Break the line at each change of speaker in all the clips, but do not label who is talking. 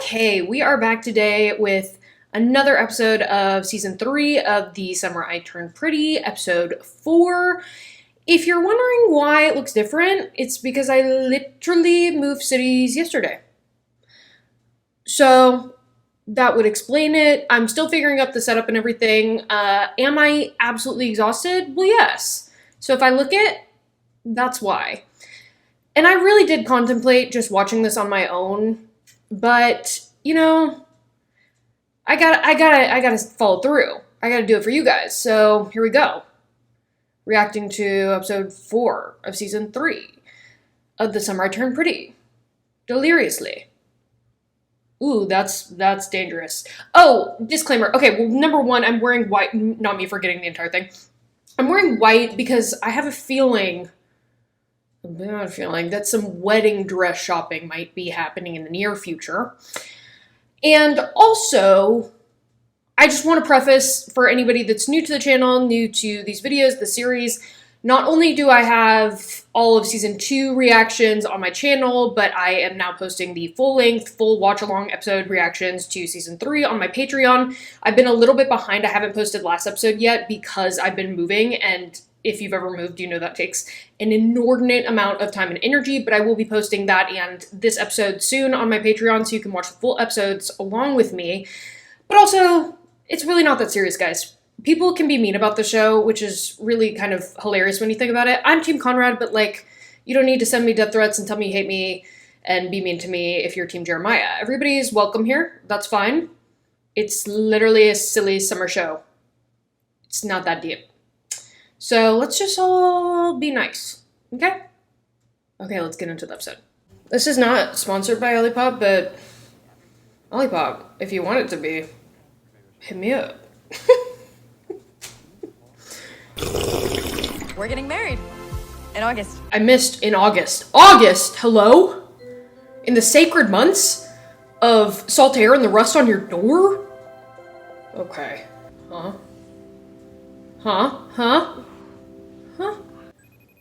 Okay, we are back today with another episode of season 3 of The Summer I Turned Pretty, episode 4. If you're wondering why it looks different, it's because I literally moved cities yesterday. So that would explain it. I'm still figuring out the setup and everything. Am I absolutely exhausted? Well, yes. So if I look at, that's why. And I really did contemplate just watching this on my own, but you know, I gotta follow through. I gotta do it for you guys. So here we go. Reacting to episode 4 of season 3 of The Summer I Turned Pretty. Deliriously. Ooh, that's dangerous. Oh, disclaimer. Okay, well, number one, I'm wearing white. Not me forgetting the entire thing. I'm wearing white because I have a feeling that some wedding dress shopping might be happening in the near future. And also, I just want to preface for anybody that's new to the channel, new to these videos, the series, not only do I have all of season 2 reactions on my channel, but I am now posting the full-length, full watch-along episode reactions to season 3 on my Patreon. I've been a little bit behind. I haven't posted last episode yet because I've been moving, and if you've ever moved, you know that takes an inordinate amount of time and energy, but I will be posting that and this episode soon on my Patreon so you can watch the full episodes along with me. But also, it's really not that serious, guys. People can be mean about the show, which is really kind of hilarious when you think about it. I'm Team Conrad, but like, you don't need to send me death threats and tell me you hate me and be mean to me if you're Team Jeremiah. Everybody is welcome here. That's fine. It's literally a silly summer show. It's not that deep. So let's just all be nice, okay? Okay, let's get into the episode. This is not sponsored by Olipop, but Olipop, if you want it to be, hit me up.
We're getting married in August.
I missed in August. August? Hello? In the sacred months of salt air and the rust on your door? Okay. Huh?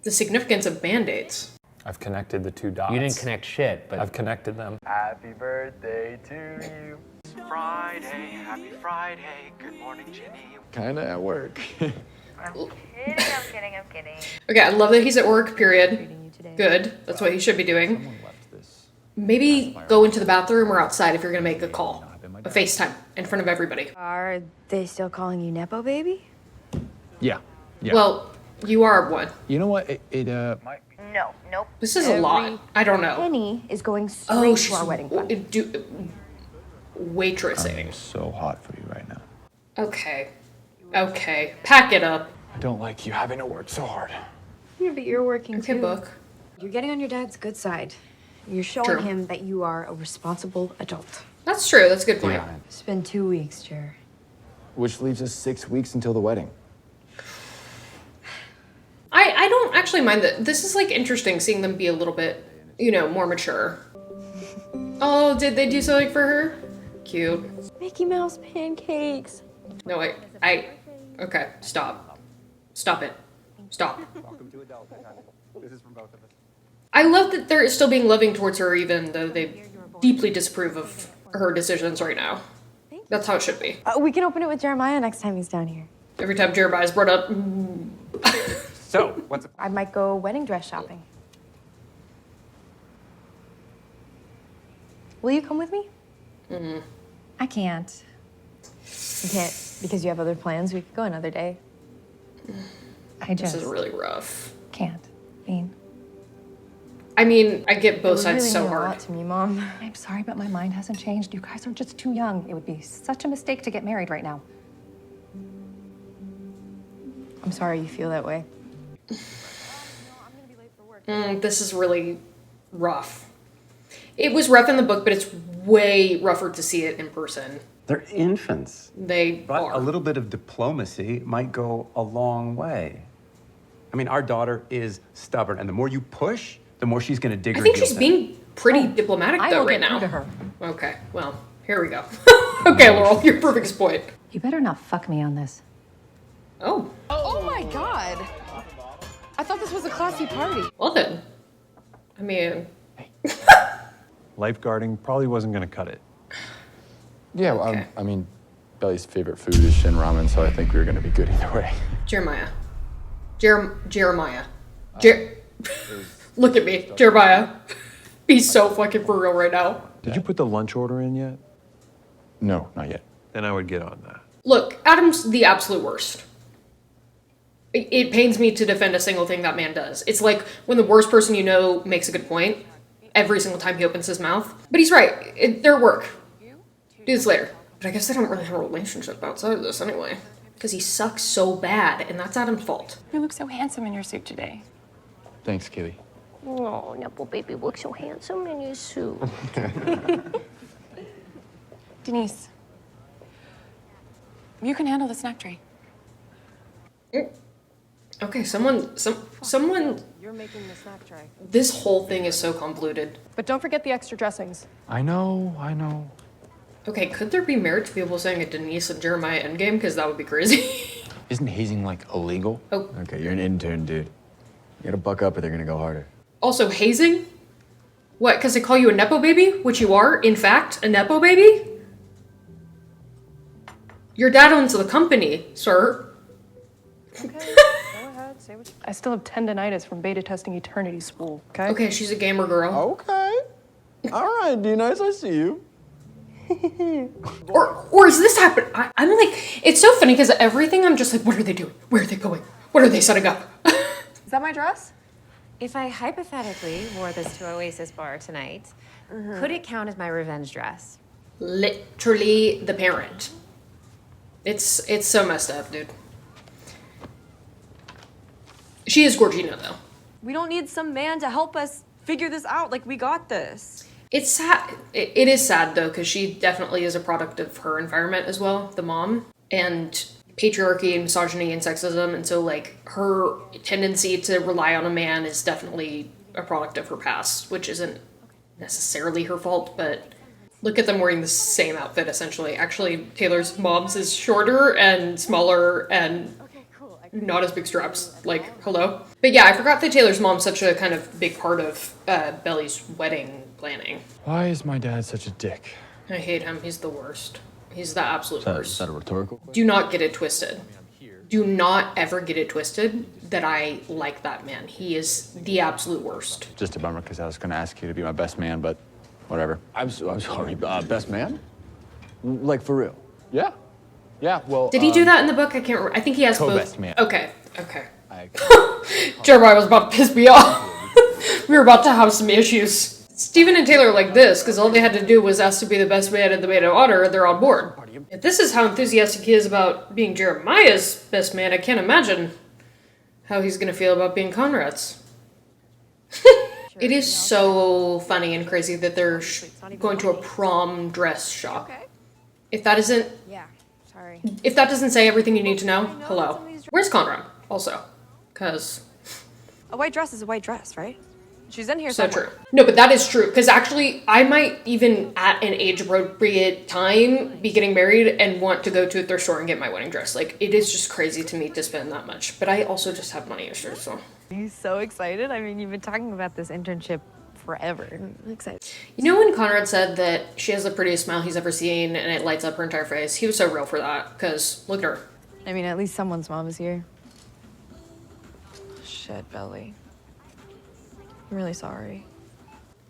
The significance of Band-Aids.
I've connected the two dots.
You didn't connect shit, but
I've connected them.
Happy birthday to you. Friday, happy Friday. Good morning, Jenny.
Kinda at work.
I'm kidding.
Okay, I love that he's at work, period. Good. That's what he should be doing.
Someone left this.
Maybe go into the bathroom or outside if you're gonna make a call. A FaceTime in front of everybody.
Are they still calling you Nepo baby?
Yeah.
Well, you are one.
You know what?
No, nope.
This is a lot. I don't know.
Penny is going straight
Oh,
to
she's
our wedding fund.
Waitressing.
I'm so hot for you right now.
Okay. Pack it up.
I don't like you having to work so hard.
Yeah, but you're working
Okay,
too.
book.
You're getting on your dad's good side. You're showing
True.
him that you are a responsible adult.
That's true. That's a good point.
It's been 2 weeks, Jer.
Which leaves us 6 weeks until the wedding.
I don't actually mind that. This is like interesting seeing them be a little bit, more mature. Oh, did they do something for her? Cute.
Mickey Mouse pancakes.
No, wait. Okay, stop. Stop it. Stop.
Welcome to adulthood, honey. This is from both of us.
I love that they're still being loving towards her even though they deeply disapprove of her decisions right now. That's how it should be.
We can open it with Jeremiah next time he's down here.
Every time Jeremiah's brought up,
So, what's
I might go wedding dress shopping. Will you come with me? I can't. You can't because you have other plans. We could go another day. I
this
just
is really rough.
can't. Bean.
I mean, I get both sides
really
so
mean a
hard.
lot to me, Mom.
I'm sorry, but my mind hasn't changed. You guys are just too young. It would be such a mistake to get married right now.
I'm sorry you feel that way.
This is really rough. It was rough in the book, but it's way rougher to see it in person.
They're infants.
They
But
are.
a little bit of diplomacy might go a long way. I mean, our daughter is stubborn, and the more you push, the more she's gonna dig
I
her
think
heels
she's
in.
being pretty diplomatic
I
though
will
right
get
now.
through to her.
Okay, well, here we go. Okay, Laurel, your perfect point.
You better not fuck me on this.
Oh,
Oh my god! I thought this was a classy party.
well then. I mean,
Lifeguarding probably wasn't gonna cut it.
Yeah, well,
Okay.
I mean, Belly's favorite food is shin ramen, so I think we were gonna be good either way.
Jeremiah. Jeremiah. Look at me, Jeremiah. Be so fucking for real right now.
Did you put the lunch order in yet?
No, not yet.
Then I would get on that.
Look, Adam's the absolute worst. It pains me to defend a single thing that man does. It's like when the worst person you know makes a good point every single time he opens his mouth. But he's right. They're at work. Do this later. But I guess they don't really have a relationship outside of this anyway. Because he sucks so bad, and that's Adam's fault.
You look so handsome in your suit today.
Thanks, Kaylee.
Oh, Nipple baby looks so handsome in his suit.
Denise, you can handle the snack tray.
Okay, someone.
You're making the snack tray.
This whole thing is so convoluted.
But don't forget the extra dressings.
I know.
Okay, could there be merit to people saying a Denise and Jeremiah endgame? Because that would be crazy.
Isn't hazing, like, illegal?
Oh.
Okay, you're an intern, dude. You gotta buck up or they're gonna go harder.
Also, hazing? What, because they call you a Nepo baby? Which you are, in fact, a Nepo baby? Your dad owns the company, sir.
I still have tendonitis from beta testing Eternity Spool, okay?
Okay, she's a gamer girl.
Okay. All right, D-Nice, I see you.
Or is this happening? I'm like, it's so funny because everything I'm just like, what are they doing? Where are they going? What are they setting up?
Is that my dress?
If I hypothetically wore this to Oasis Bar tonight, could it count as my revenge dress?
Literally the parent. It's so messed up, dude. She is Gorgina, though.
We don't need some man to help us figure this out. Like, we got this.
It's sad. It is sad, though, because she definitely is a product of her environment as well, the mom. And patriarchy and misogyny and sexism. And so, like, her tendency to rely on a man is definitely a product of her past, which isn't necessarily her fault, but look at them wearing the same outfit, essentially. Actually, Taylor's mom's is shorter and smaller and not as big straps. Like, hello? But yeah, I forgot that Taylor's mom's such a kind of big part of Belly's wedding planning.
Why is my dad such a dick?
I hate him. He's the worst. He's the absolute worst.
Is that a rhetorical question?
Do not get it twisted. Do not ever get it twisted that I like that man. He is the absolute worst.
Just a bummer, because I was gonna ask you to be my best man, but whatever. I'm sorry, best man? Like, for real? Yeah. Yeah, well,
Did he do that in the book? I can't remember. I think he has both.
Co-best man.
Okay. Jeremiah was about to piss me off. We were about to have some issues. Stephen and Taylor are like this, because all they had to do was ask to be the best man and the maid of honor, and they're on board. If this is how enthusiastic he is about being Jeremiah's best man, I can't imagine how he's going to feel about being Conrad's. It is so funny and crazy that they're going to a prom dress shop. If that isn't...
Yeah, sorry.
If that doesn't say everything you need to know, hello. Where's Conrad? Also, because...
A white dress is a white dress, right? She's in here
So
somewhere.
true. No, but that is true. Because actually, I might even, at an age-appropriate time, be getting married and want to go to a thrift store and get my wedding dress. Like, it is just crazy to me to spend that much. But I also just have money issues, so...
He's so excited. I mean, you've been talking about this internship forever. I'm excited.
You know when Conrad said that she has the prettiest smile he's ever seen and it lights up her entire face? He was so real for that, because look at her.
I mean, at least someone's mom is here. Shit, Belly. I'm really sorry.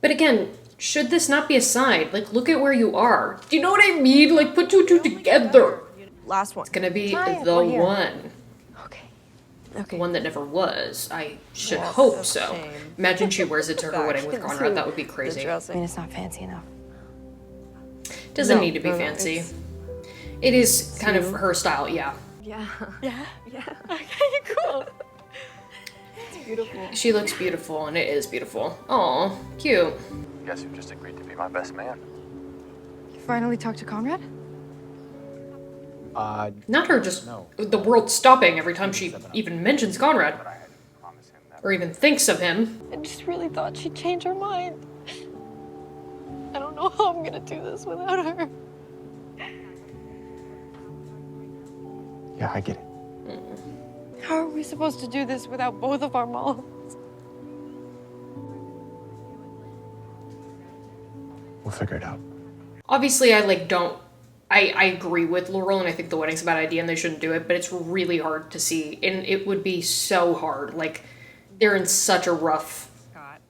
But again, should this not be a side? Like, look at where you are. Do you know what I mean? Like, put two and two together.
Last one.
It's gonna be
Try it,
the
we're here.
one. The one that never was. I should hope so. Imagine she wears it to her wedding with Conrad. That would be crazy.
I mean, it's not fancy enough.
Doesn't
No,
need to be
no,
fancy.
it's-
It is kind of her style, yeah.
Yeah.
Okay, cool.
She looks beautiful, and it is beautiful. Aw, cute.
Guess who just agreed to be my best man?
You finally talked to Conrad?
Not her just the world stopping every time she even mentions Conrad. Or even thinks of him.
I just really thought she'd change her mind. I don't know how I'm gonna do this without her.
Yeah, I get it.
How are we supposed to do this without both of our moms?
We'll figure it out.
Obviously, I, like, don't I agree with Laurel, and I think the wedding's a bad idea and they shouldn't do it, but it's really hard to see, and it would be so hard. Like, they're in such a rough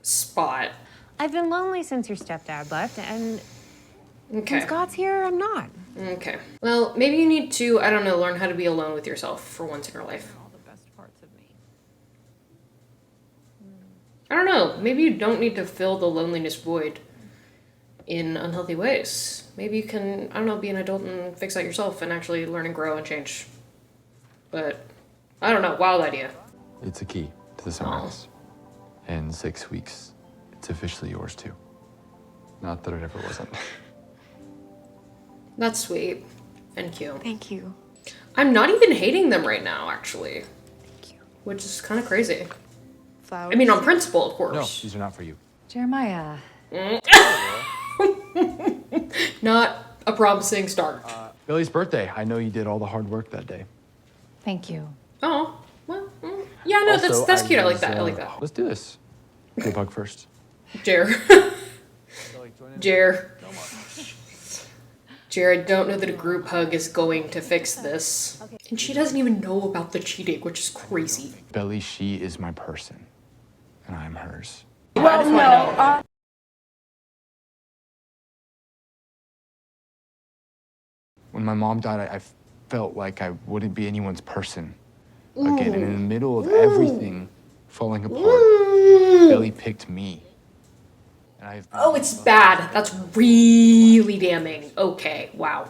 spot.
I've been lonely since your stepdad left, and
Okay.
when Scott's here, I'm not.
Okay. Well, maybe you need to, I don't know, learn how to be alone with yourself for once in your life.
All the best parts of me.
I don't know. Maybe you don't need to fill the loneliness void in unhealthy ways. Maybe you can, I don't know, be an adult and fix that yourself and actually learn and grow and change. But, I don't know, wild idea.
It's a key to the summer house. In 6 weeks, it's officially yours too. Not that it ever wasn't.
That's sweet and cute.
Thank you.
I'm not even hating them right now, actually.
Thank you.
Which is kind of crazy.
Flowers.
I mean, on principle, of
No,
course.
these are not for you.
Jeremiah.
Not a promising start.
Billy's birthday. I know you did all the hard work that day.
Thank you.
Oh, well, yeah, no,
Also,
that's cute. I like
was,
that. I like that.
Let's do this. Group hug first.
Jer. Jer. Jer, I don't know that a group hug is going to fix this. And she doesn't even know about the cheating, which is crazy.
Billy, she is my person, and I'm hers.
Well, no.
When my mom died, I felt like I wouldn't be anyone's person again. And in the middle of everything falling apart, Billy picked me. And I've been
Oh, it's bad. That's really damning. Okay, wow.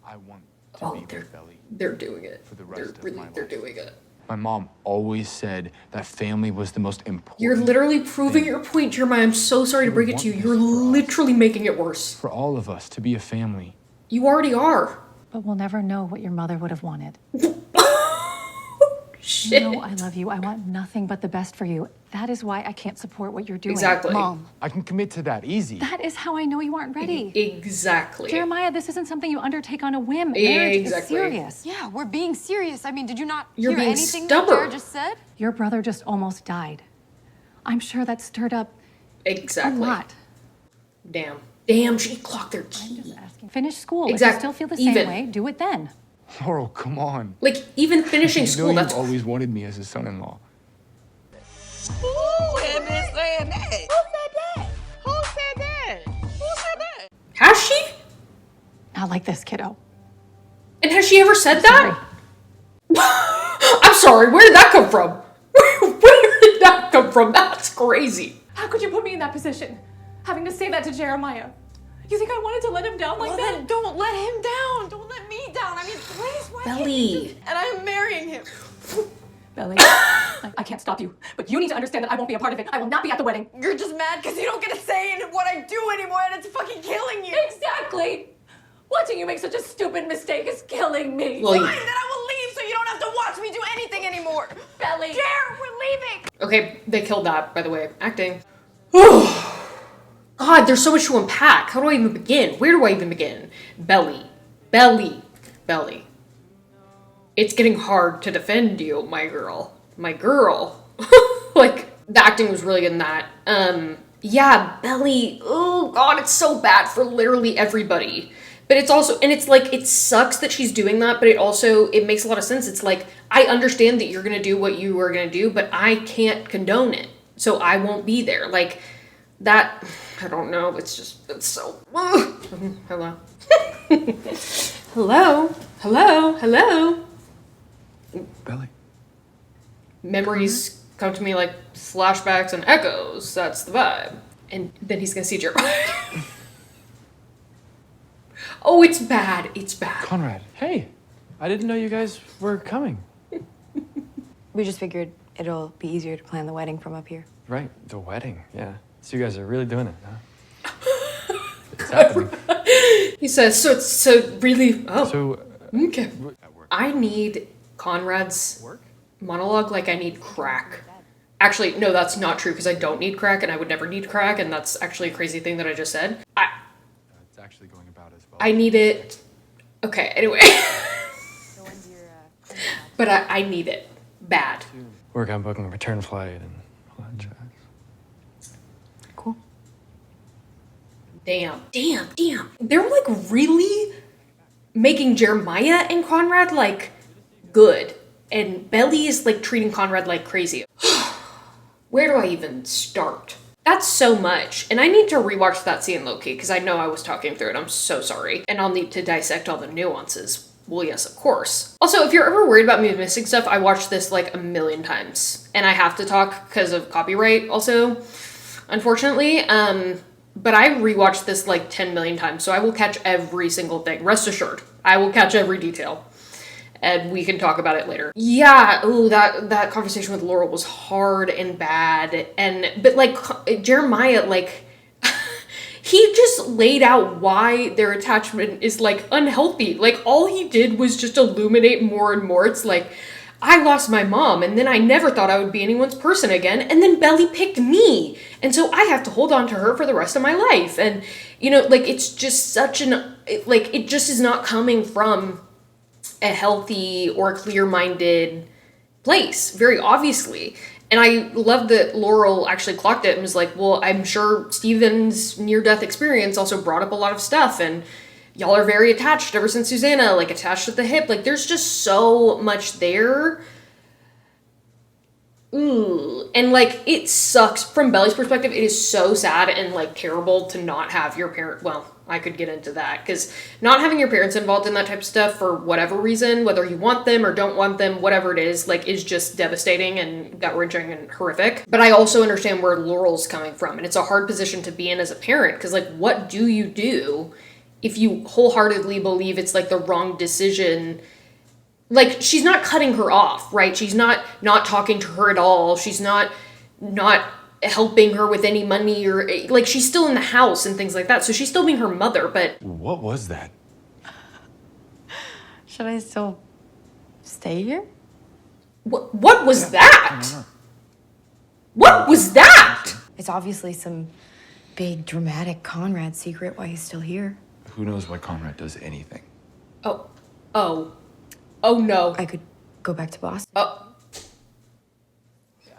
I want to be with Billy.
They're doing it.
For the rest of my
They're
life.
doing it.
My mom always said that family was the most important.
You're literally proving your point, Jeremiah. I'm so sorry to break it to you. You're literally making it worse.
For all of us to be a family.
You already are.
But we'll never know what your mother would have wanted.
Shit.
You know I love you. I want nothing but the best for you. That is why I can't support what you're doing.
Exactly.
Mom.
I can commit to that, easy.
That is how I know you aren't ready.
Exactly.
Jeremiah, this isn't something you undertake on a whim. Marriage is
Exactly.
serious.
Yeah, we're being serious. I mean, did you not
You're
hear
being
anything
stubborn.
that Jared just said?
Your brother just almost died. I'm sure that stirred up
Exactly.
a lot.
Damn. Damn, she clocked their
I'm
teeth.
just asking. Finish school.
Exactly.
If you still feel the same
Even.
way, do it then.
Laurel, come on.
Like, even finishing
You
school,
know
that's...
you've always wanted me as a son-in-law.
Who had been saying that? Who said that? Who said that? Who said that?
Has she?
Not like this, kiddo.
And has she ever said that? I'm sorry, where did that come from? Where did that come from? That's crazy.
How could you put me in that position? Having to say that to Jeremiah. You think I wanted to let him down like
Well,
that?
then don't let him down. Don't let me down. I mean, please, why can't you
Belly.
just- And I'm marrying him.
Belly, I can't stop you, but you need to understand that I won't be a part of it. I will not be at the wedding.
You're just mad because you don't get a say in what I do anymore, and it's fucking killing you.
Exactly. Watching you make such a stupid mistake is killing me.
Well,
Fine, then I will leave so you don't have to watch me do anything anymore.
Belly.
Jared, we're leaving.
Okay, they killed that, by the way. Acting. God, there's so much to unpack. How do I even begin? Where do I even begin? Belly. Belly. Belly. It's getting hard to defend you, my girl. My girl. Like, the acting was really good in that. Yeah, Belly. Oh, God, it's so bad for literally everybody. But it's also, and it's like, it sucks that she's doing that, but it makes a lot of sense. It's like, I understand that you're gonna do what you are gonna do, but I can't condone it. So I won't be there. Like, that, I don't know, it's so, hello. Hello? Hello? Hello?
Belly.
Memories come to me like flashbacks and echoes. That's the vibe. And then he's gonna see Jeremiah. Oh, it's bad. It's bad.
Conrad, hey. I didn't know you guys were coming.
We just figured it'll be easier to plan the wedding from up here.
Right, the wedding, yeah. So you guys are really doing it, huh? It's happening.
He says, so really, oh,
So,
okay. I need Conrad's monologue like I need crack. Actually, no, that's not true because I don't need crack and I would never need crack, and that's actually a crazy thing that I just said.
It's actually going about as well.
I need it. Okay, anyway. But I need it. Bad.
work on booking a return flight and all that jazz.
Damn. They were like really making Jeremiah and Conrad like good, and Belly is like treating Conrad like crazy. Where do I even start? That's so much, and I need to rewatch that scene low-key because I know I was talking through it. I'm so sorry, and I'll need to dissect all the nuances. Well, yes, of course. Also, if you're ever worried about me missing stuff, I watched this like a million times, and I have to talk because of copyright also, unfortunately. But I rewatched this like 10 million times, so I will catch every single thing. Rest assured, I will catch every detail. And we can talk about it later. Yeah, ooh, that conversation with Laurel was hard and bad. But like Jeremiah, like he just laid out why their attachment is like unhealthy. Like all he did was just illuminate more and more. It's like, I lost my mom and then I never thought I would be anyone's person again. And then Belly picked me. And so I have to hold on to her for the rest of my life. And you know, like it's just such it just is not coming from a healthy or clear-minded place, very obviously. And I love that Laurel actually clocked it and was like, well, I'm sure Steven's near-death experience also brought up a lot of stuff, and y'all are very attached ever since Susanna, like attached at the hip. Like there's just so much there. Ooh. And like it sucks from Belly's perspective. It is so sad and like terrible to not have your parent, well, I could get into that, because not having your parents involved in that type of stuff for whatever reason, whether you want them or don't want them, whatever it is, like is just devastating and gut-wrenching and horrific. But I also understand where Laurel's coming from, and it's a hard position to be in as a parent, because like what do you do if you wholeheartedly believe it's like the wrong decision? Like she's not cutting her off, right? She's not talking to her at all. She's not helping her with any money, or like she's still in the house and things like that. So she's still being her mother, but
What was that?
Should I still stay here?
what was that? What was that?
It's obviously some big dramatic Conrad secret why he's still here.
Who knows why Conrad does anything?
Oh no.
I could go back to Boston.
Oh.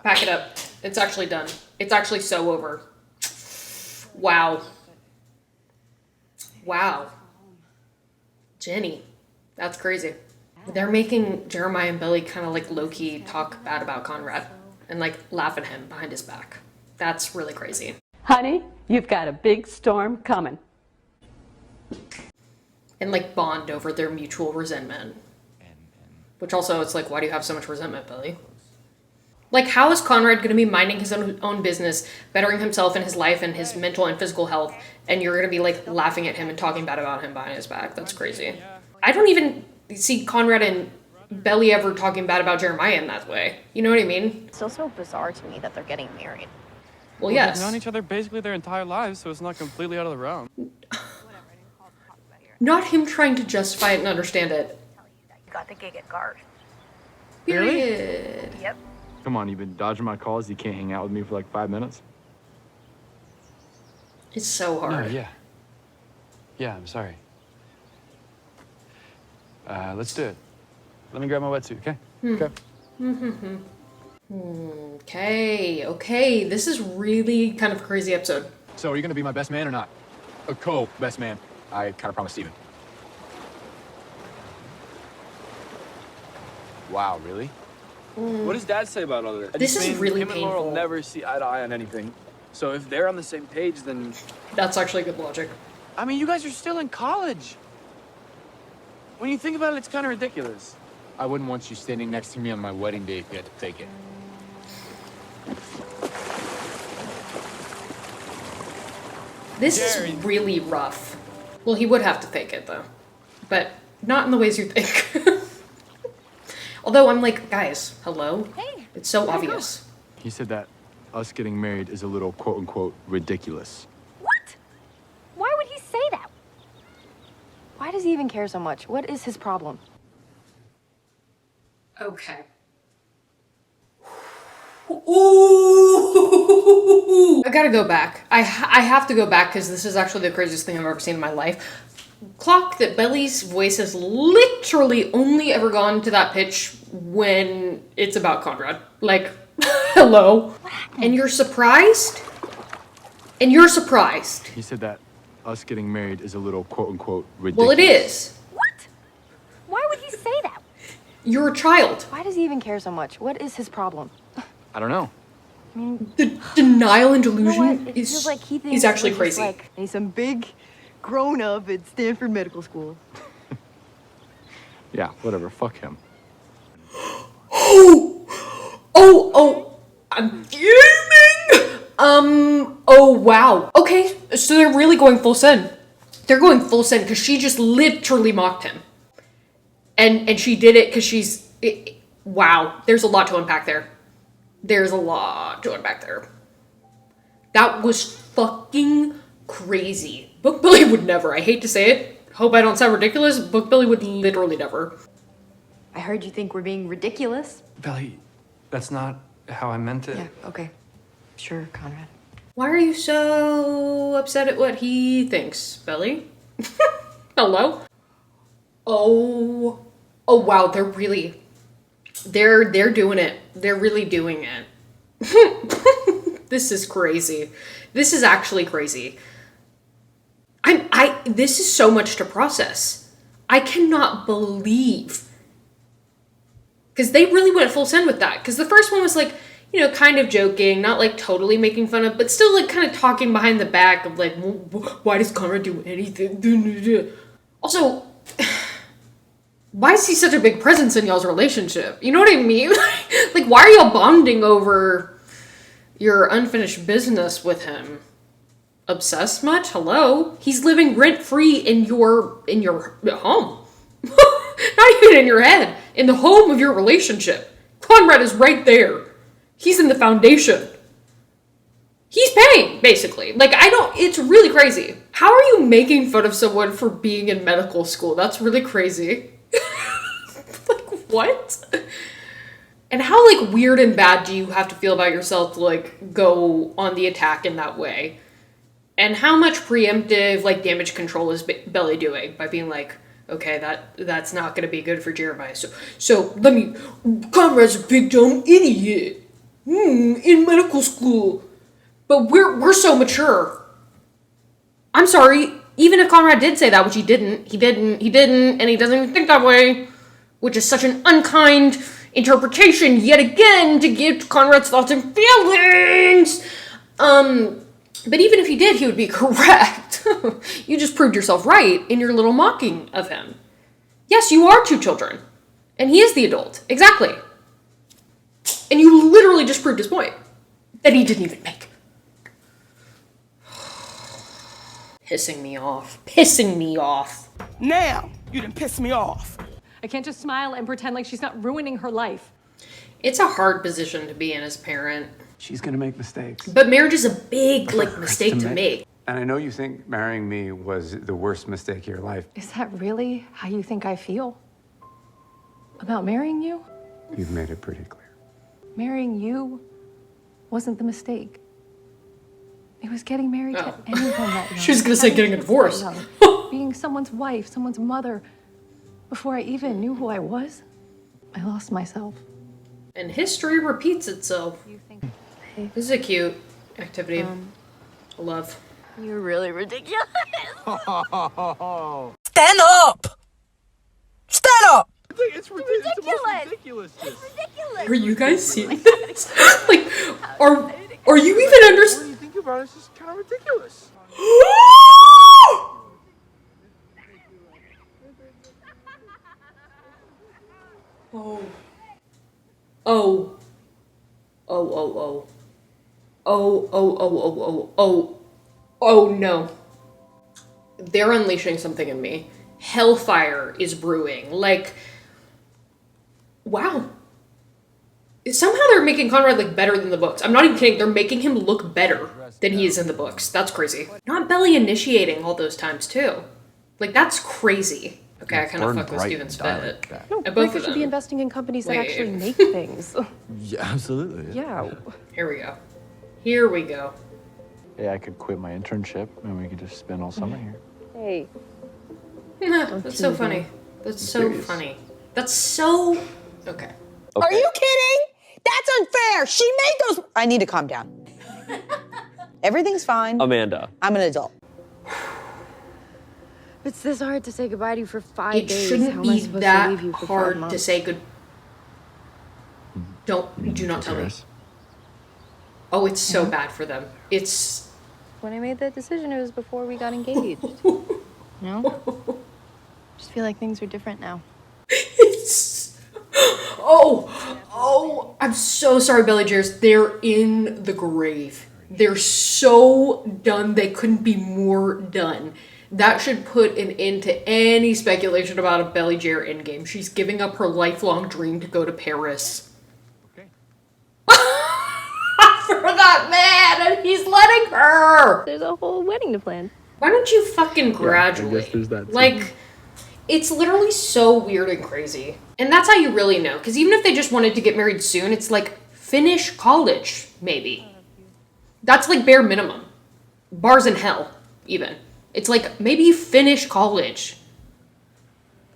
Pack it up. It's actually done. It's actually so over. Wow. Jenny. That's crazy. They're making Jeremiah and Billy kind of like low-key talk bad about Conrad and like laugh at him behind his back. That's really crazy.
Honey, you've got a big storm coming.
And like bond over their mutual resentment. Which also, it's like, why do you have so much resentment, Billy? Like, how is Conrad going to be minding his own business, bettering himself and his life and his mental and physical health, and you're going to be, like, laughing at him and talking bad about him behind his back? That's crazy. I don't even see Conrad and Belly ever talking bad about Jeremiah in that way. You know what I mean?
It's still so bizarre to me that they're getting married.
Well, yes.
They've known each other basically their entire lives, so it's not completely out of the realm.
Not him trying to justify it and understand it.
You got the gig at Garth.
Period.
Yep.
Come on, you've been dodging my calls. You can't hang out with me for like 5 minutes?
It's so hard.
No, yeah, I'm sorry. Let's do it. Let me grab my wetsuit, okay? Okay.
Okay. This is really kind of a crazy episode.
So are you gonna be my best man or not? A co-best man. I kind of promised Steven. Wow, really?
What does Dad say about all of this?
This is really
him
painful.
and Laurel never see eye to eye on anything. So if they're on the same page, then...
That's actually good logic.
I mean, you guys are still in college. When you think about it, it's kind of ridiculous.
I wouldn't want you standing next to me on my wedding day if you had to fake it.
This is really rough. Well, he would have to fake it, though. But not in the ways you think. Although I'm like, guys, hello?
Hey.
It's so obvious.
He said that us getting married is a little quote-unquote ridiculous.
What? Why would he say that? Why does he even care so much? What is his problem?
Okay. Ooh! I gotta go back. I have to go back because this is actually the craziest thing I've ever seen in my life. Clock that Belly's voice has literally only ever gone to that pitch when it's about Conrad. Like, hello. And you're surprised? And you're surprised.
He said that us getting married is a little quote-unquote ridiculous.
Well, it is.
What?
You're a child.
Why does he even care so much? What is his problem?
I don't know.
I mean,
The denial and
you know
delusion
what? It feels like he thinks
is actually
we're just,
crazy.
like, he's some big grown-up at Stanford Medical School.
Yeah, whatever. Fuck him.
Oh, I'm fuming. Oh wow. Okay, so they're really going full send. They're going full send because she just literally mocked him. And she did it because wow, there's a lot to unpack there. There's a lot to unpack there. That was fucking crazy. Book Billy would never. I hate to say it. Hope I don't sound ridiculous. Book Billy would literally never.
I heard you think we're being ridiculous.
Belly, that's not how I meant it.
Yeah, okay. Sure, Conrad.
Why are you so upset at what he thinks, Belly? Hello? Oh wow, they're doing it. They're really doing it. This is crazy. This is actually crazy. This is so much to process. I cannot believe. Because they really went full send with that. Because the first one was like, you know, kind of joking, not like totally making fun of, but still like kind of talking behind the back of like, why does Conrad do anything? Also, why is he such a big presence in y'all's relationship? You know what I mean? Like, why are y'all bonding over your unfinished business with him? Obsessed much? Hello? He's living rent-free in your home. Not even in your head. In the home of your relationship. Conrad is right there. He's in the foundation. He's paying, basically. Like, it's really crazy. How are you making fun of someone for being in medical school? That's really crazy. Like, what? And how, like, weird and bad do you have to feel about yourself to, like, go on the attack in that way? And how much preemptive, like, damage control is Belly doing by being like, okay, that's not gonna be good for Jeremiah. So let me, Conrad's a big dumb idiot. In medical school. But we're so mature. I'm sorry, even if Conrad did say that, which he didn't, and he doesn't even think that way, which is such an unkind interpretation yet again to give to Conrad's thoughts and feelings. But even if he did, he would be correct. You just proved yourself right in your little mocking of him. Yes, you are two children. And he is the adult. Exactly. And you literally just proved his point. That he didn't even make. Pissing me off. Pissing me off.
Now, you done piss me off.
I can't just smile and pretend like she's not ruining her life.
It's a hard position to be in as a parent.
She's gonna make mistakes.
But marriage is a big, like, mistake to make.
And I know you think marrying me was the worst mistake of your life.
Is that really how you think I feel? About marrying you?
You've made it pretty clear.
Marrying you wasn't the mistake. It was getting married to anyone that young.
She was gonna say getting a divorce.
Being someone's wife, someone's mother. Before I even knew who I was, I lost myself.
And history repeats itself. This is a cute activity. I love.
You're really ridiculous.
Stand up! Stand up!
It's ridiculous. It's the most ridiculous.
It's ridiculous.
Are you guys seeing this? Like, are you even understanding?
When you think about it, it's just kind of ridiculous.
Oh no. They're unleashing something in me. Hellfire is brewing. Like, wow. Somehow they're making Conrad look better than the books. I'm not even kidding. They're making him look better than he is in the books. That's crazy. Not Belly initiating all those times, too. Like, that's crazy. Okay, I kind of fuck with Steven's fit.
No,
Both
we
of
should
them.
be investing in companies that
Wait.
actually make things.
Yeah, absolutely.
Yeah.
Here we go. Here we go.
Hey, I could quit my internship and we could just spend all summer here.
Hey.
That's so funny. That's so funny. That's so... Okay.
Are you kidding? That's unfair. She made those. I need to calm down. Everything's fine.
Amanda.
I'm an adult.
It's this hard to say goodbye to you for 5
It
days.
shouldn't
How am I
be
supposed
that
to leave you for 5
hard
months?
to say Do not tell me. Oh, it's so bad for them. It's...
When I made that decision, it was before we got engaged. No? Just feel like things are different now.
It's... Oh, I'm so sorry, Belly Jeers. They're in the grave. They're so done. They couldn't be more done. That should put an end to any speculation about a Belly Jer endgame. She's giving up her lifelong dream to go to Paris. Okay. For that man, and he's letting her.
There's a whole wedding to plan.
Why don't you fucking graduate?
I guess there's that too.
Like, it's literally so weird and crazy. And that's how you really know. Because even if they just wanted to get married soon, it's like, finish college, maybe. That's like bare minimum. Bars in hell, even. It's like, maybe you finish college.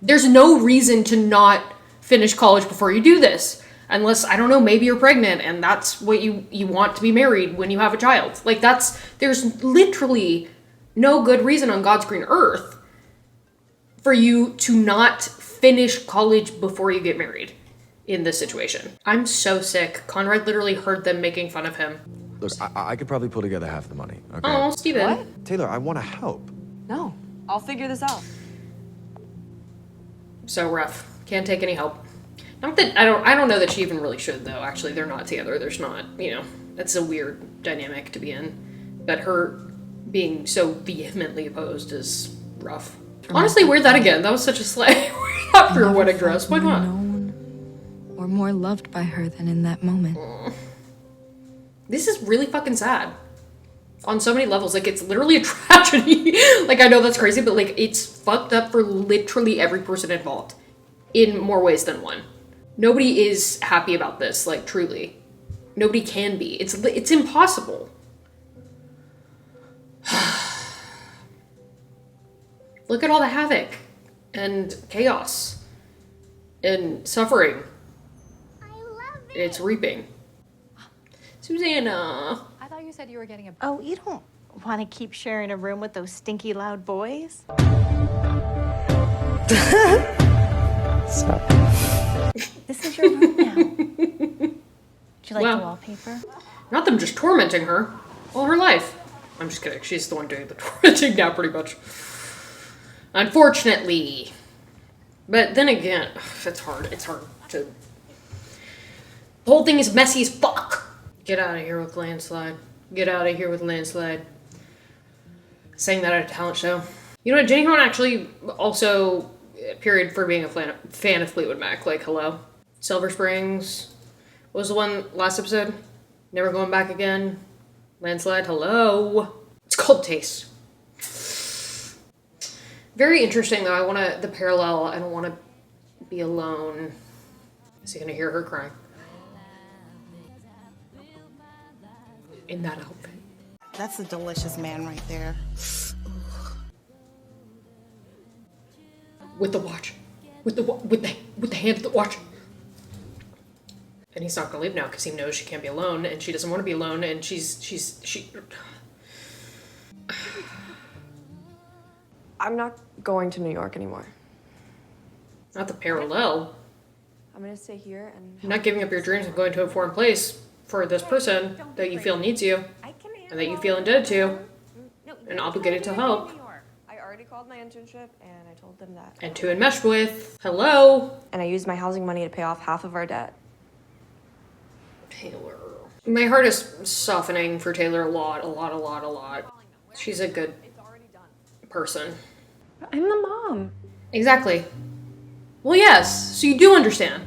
There's no reason to not finish college before you do this. Unless, I don't know, maybe you're pregnant and that's what you want to be married when you have a child. Like, there's literally no good reason on God's green earth for you to not finish college before you get married in this situation. I'm so sick. Conrad literally heard them making fun of him.
Look, I could probably pull together half the money, okay?
Oh, Steven.
What?
Taylor, I want to help.
No, I'll figure this out.
So rough. Can't take any help. Not that I don't know that she even really should though. Actually, they're not together. There's not, that's a weird dynamic to be in. But her being so vehemently opposed is rough. Honestly, wear that again. That was such a slay. After her wedding dress. Why not?
Or more loved by her than in that moment.
This is really fucking sad. On so many levels. Like, it's literally a tragedy. Like, I know that's crazy, but like, it's fucked up for literally every person involved. In more ways than one. Nobody is happy about this, like, truly. Nobody can be. It's impossible. Look at all the havoc and chaos and suffering. It's reaping. Susanna.
I thought you said you were getting a...
Oh, you don't want to keep sharing a room with those stinky loud boys?
Stop.
This is your room now. Would you like the wallpaper?
Not them just tormenting her all her life. I'm just kidding. She's the one doing the tormenting now, pretty much. Unfortunately. But then again, it's hard. It's hard to... The whole thing is messy as fuck. Get out of here with landslide. Get out of here with landslide. Saying that at a talent show. You know what? Jenny Horn actually also... Period for being a fan of Fleetwood Mac. Like, hello. Silver Springs. What was the one last episode? Never Going Back Again. Landslide. Hello. It's called Taste. Very interesting, though. I want to... The parallel. I don't want to be alone. Is he going to hear her crying? In that outfit.
That's a delicious man right there.
With the watch. With the hand of the watch. And he's not gonna leave now because he knows she can't be alone and she doesn't want to be alone and she
I'm not going to New York anymore.
Not the parallel.
I'm gonna stay here and...
You're not giving up your dreams and going to a foreign place for this person that you feel needs you and that you feel indebted to and obligated to help.
I already called my internship and I told them that.
And to enmesh with. Hello.
And I used my housing money to pay off half of our debt.
Taylor. My heart is softening for Taylor a lot. She's a good person.
I'm the mom.
Exactly. Well, yes. So you do understand.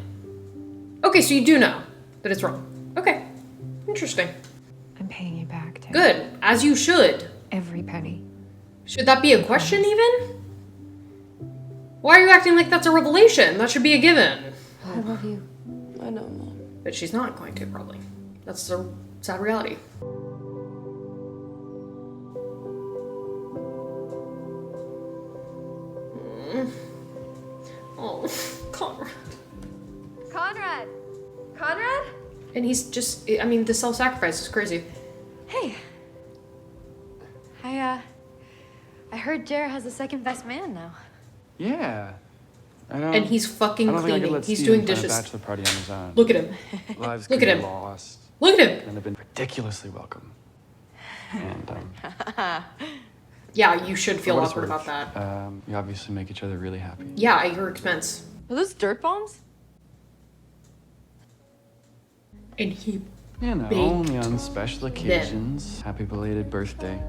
Okay, so you do know that it's wrong. Okay. Interesting.
I'm paying you back, Taylor.
Good. As you should.
Every penny.
Should that be a question even? Why are you acting like that's a revelation? That should be a given.
I love you.
I know, Mom.
But she's not going to, probably. That's the sad reality. Oh, Conrad.
Conrad! Conrad?
And he's just, I mean, the self-sacrifice is crazy.
Hey. I heard Jer has a second best man now.
Yeah.
And he's fucking
I don't think I could
cleaning.
let
He's
Steven
doing
plan a
dishes.
bachelor party on his own.
Look at him.
Lives
Look
could
at
be
him.
lost.
Look at him.
And have been ridiculously welcome. And
Yeah, you should feel
for what it's
awkward
worth,
about that.
You obviously make each other really happy.
Yeah, at your expense.
Are those dirt bombs?
And he
You know,
baked
only on special occasions. Happy belated birthday,